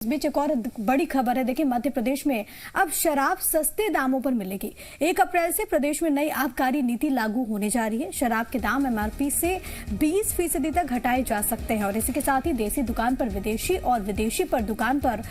इस बीच एक और बड़ी खबर है। देखिए, मध्य प्रदेश में अब शराब सस्ते दामों पर मिलेगी। 1 अप्रैल से प्रदेश में नई आबकारी नीति लागू होने जा रही है। शराब के दाम एमआरपी से 20% तक घटाए जा सकते हैं और इसी के साथ ही देसी दुकान पर विदेशी और विदेशी पर दुकान पर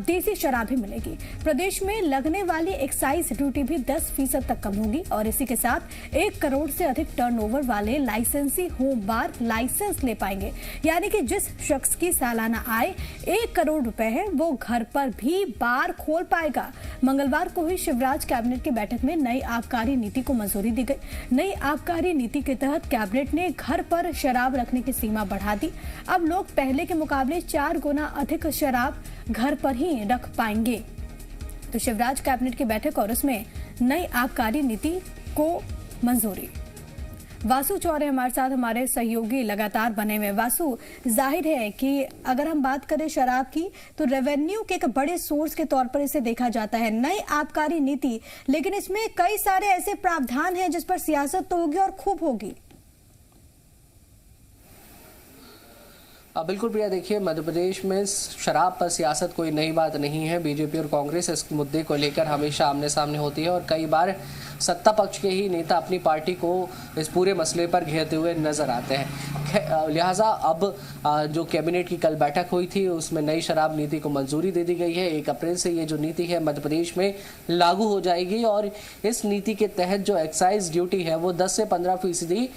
देसी शराब भी मिलेगी। प्रदेश में लगने वाली एक्साइज ड्यूटी भी 10% तक कम होगी और इसी के साथ 1 करोड़ से अधिक टर्नओवर वाले लाइसेंसी होम बार लाइसेंस ले पाएंगे। यानी कि जिस शख्स की सालाना आय 1 करोड़ रुपए है वो घर पर भी बार खोल पाएगा। मंगलवार को हुई शिवराज कैबिनेट की बैठक में नई आबकारी नीति को मंजूरी दी गई। नई आबकारी नीति के तहत कैबिनेट ने घर पर शराब रखने की सीमा बढ़ा दी। अब लोग पहले के मुकाबले 4 गुना अधिक शराब घर पर ही रख पाएंगे। तो शिवराज कैबिनेट की बैठक और उसमें नई आबकारी नीति को मंजूरी। वासु चौरे हमारे साथ, हमारे सहयोगी लगातार बने हुए। वासु, जाहिर है कि अगर हम बात करें शराब की तो रेवेन्यू के एक बड़े सोर्स के तौर पर इसे देखा जाता है, नई आबकारी नीति, लेकिन इसमें कई सारे ऐसे प्रावधान हैं जिस पर सियासत तो होगी और खूब होगी। बिल्कुल प्रिया, देखिए मध्य प्रदेश में शराब पर सियासत कोई नई बात नहीं है। बीजेपी और कांग्रेस इस मुद्दे को लेकर हमेशा आमने सामने होती है और कई बार सत्ता पक्ष के ही नेता अपनी पार्टी को इस पूरे मसले पर घेरते हुए नजर आते हैं। लिहाजा अब जो कैबिनेट की कल बैठक हुई थी उसमें नई शराब नीति को मंजूरी दे दी गई है। 1 अप्रैल से ये जो नीति है मध्य प्रदेश में लागू हो जाएगी और इस नीति के तहत जो एक्साइज ड्यूटी है वो 10 से 15%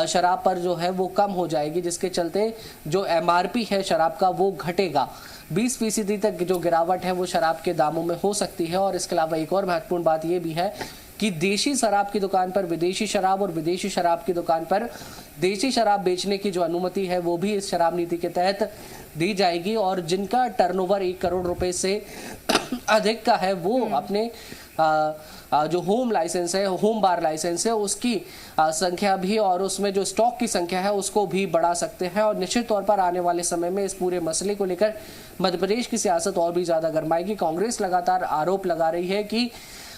शराब पर जो है वो कम हो जाएगी, जिसके चलते जो एमआरपी है शराब का वो घटेगा। 20% तक जो गिरावट है वो शराब के दामों में हो सकती है। और इसके अलावा एक और महत्वपूर्ण बात ये भी है कि देशी शराब की दुकान पर विदेशी शराब और विदेशी शराब की दुकान पर देशी शराब बेचने की जो अनुमति है वो भी इस शराब नीति के तहत दी जाएगी। और जिनका टर्नओवर 1 करोड़ रुपए से अधिक का है वो अपने जो होम लाइसेंस है, होम बार लाइसेंस है, उसकी संख्या भी और उसमें जो स्टॉक की संख्या है उसको भी बढ़ा सकते हैं। और निश्चित तौर पर आने वाले समय में इस पूरे मसले को लेकर मध्य प्रदेश की सियासत और भी ज्यादा गरमाएगी। कांग्रेस लगातार आरोप लगा रही है कि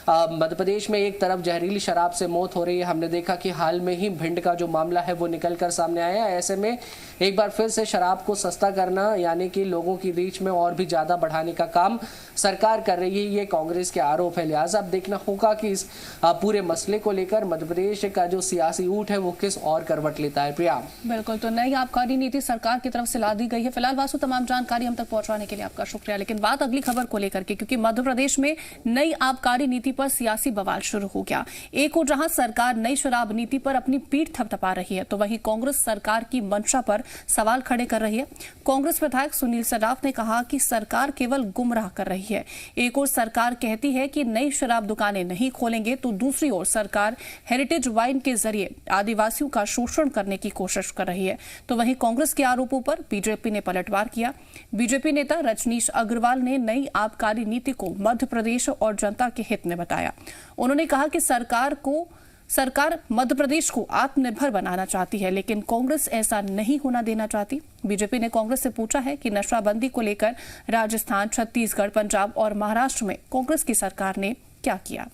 मध्य प्रदेश में एक तरफ जहरीली शराब से मौत हो रही है। हमने देखा कि हाल में ही भिंड का जो मामला है वो निकल कर सामने आया। ऐसे में एक बार फिर से शराब को सस्ता करना यानी कि लोगों की रीच में और भी ज्यादा बढ़ाने का काम सरकार कर रही है, ये कांग्रेस के आरोप है। लिहाजा अब देखना होगा कि इस पूरे मसले को लेकर मध्य प्रदेश का जो सियासी ऊँट है वो किस और करवट लेता है। प्रिया, बिल्कुल, तो नई आबकारी नीति सरकार की तरफ से ला दी गई है। फिलहाल वासु, तमाम जानकारी हम तक पहुंचाने के लिए आपका शुक्रिया। लेकिन बात अगली खबर को लेकर के, क्योंकि मध्य प्रदेश में नई आबकारी नीति पर सियासी बवाल शुरू हो गया। एक और जहां सरकार नई शराब नीति पर अपनी पीठ थपथपा रही है तो वहीं कांग्रेस सरकार की मंशा पर सवाल खड़े कर रही है। कांग्रेस विधायक सुनील सराफ ने कहा कि सरकार केवल गुमराह कर रही है। एक और सरकार कहती है कि नई शराब दुकानें नहीं खोलेंगे तो दूसरी ओर सरकार हेरिटेज वाइन के जरिए आदिवासियों का शोषण करने की कोशिश कर रही है। तो वहीं कांग्रेस के आरोपों पर बीजेपी ने पलटवार किया। बीजेपी नेता रजनीश अग्रवाल ने नई आबकारी नीति को मध्य प्रदेश और जनता के हित में बताया। उन्होंने कहा कि सरकार मध्य प्रदेश को आत्मनिर्भर बनाना चाहती है, लेकिन कांग्रेस ऐसा नहीं होना देना चाहती। बीजेपी ने कांग्रेस से पूछा है कि नशाबंदी को लेकर राजस्थान, छत्तीसगढ़, पंजाब और महाराष्ट्र में कांग्रेस की सरकार ने क्या किया।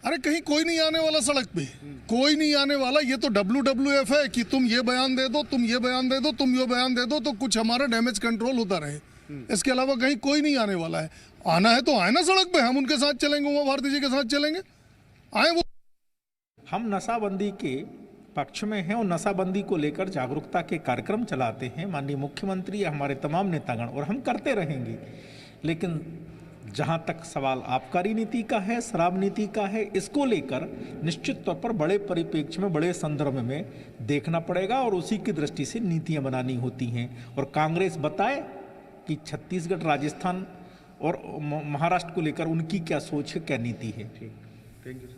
अरे कहीं कोई नहीं आने वाला सड़क पे, कोई नहीं आने वाला। ये तो WWF है कि तुम ये बयान दे दो, तुम ये बयान दे दो, तुम ये बयान दे दो तो कुछ हमारा डैमेज कंट्रोल होता रहे। इसके अलावा कहीं कोई नहीं आने वाला है। आना है तो आए ना सड़क पे, हम उनके साथ चलेंगे, उमा भारती जी के साथ चलेंगे, आए वो। हम नशाबंदी के पक्ष में हैं और नशाबंदी को लेकर जागरूकता के कार्यक्रम चलाते हैं माननीय मुख्यमंत्री, हमारे तमाम नेतागण, और हम करते रहेंगे। लेकिन जहां तक सवाल आबकारी नीति का है, शराब नीति का है, इसको लेकर निश्चित तौर पर बड़े परिप्रेक्ष्य में, बड़े संदर्भ में देखना पड़ेगा और उसी की दृष्टि से नीतियां बनानी होती हैं। और कांग्रेस बताए कि छत्तीसगढ़, राजस्थान और महाराष्ट्र को लेकर उनकी क्या सोच है, क्या नीति है। Thank you.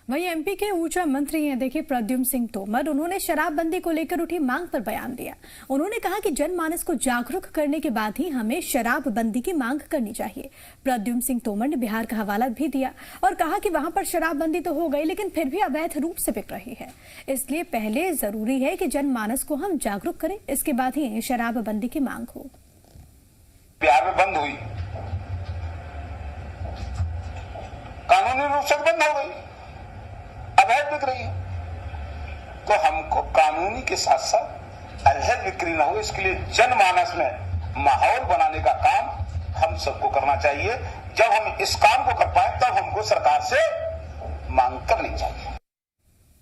वहीं एमपी के ऊर्जा मंत्री हैं, देखिए प्रद्युम्न सिंह तोमर, उन्होंने शराबबंदी को लेकर उठी मांग पर बयान दिया। उन्होंने कहा कि जनमानस को जागरूक करने के बाद ही हमें शराबबंदी की मांग करनी चाहिए। प्रद्युम्न सिंह तोमर ने बिहार का हवाला भी दिया और कहा कि वहां पर शराबबंदी तो हो गई लेकिन फिर भी अवैध रूप से बिक रही है। इसलिए पहले जरूरी है कि जनमानस को हम जागरूक करें, इसके बाद ही शराबबंदी की मांग हो। बिहार में बंद हुई, कानूनी रूप से बंद हो गई, अवैध बिक रही है। तो हमको कानूनी के साथ साथ अवैध बिक्री न हो, इसके लिए जनमानस में माहौल बनाने का काम हम सबको करना चाहिए। जब हम इस काम को कर पाए तब हमको सरकार से मांग करनी चाहिए।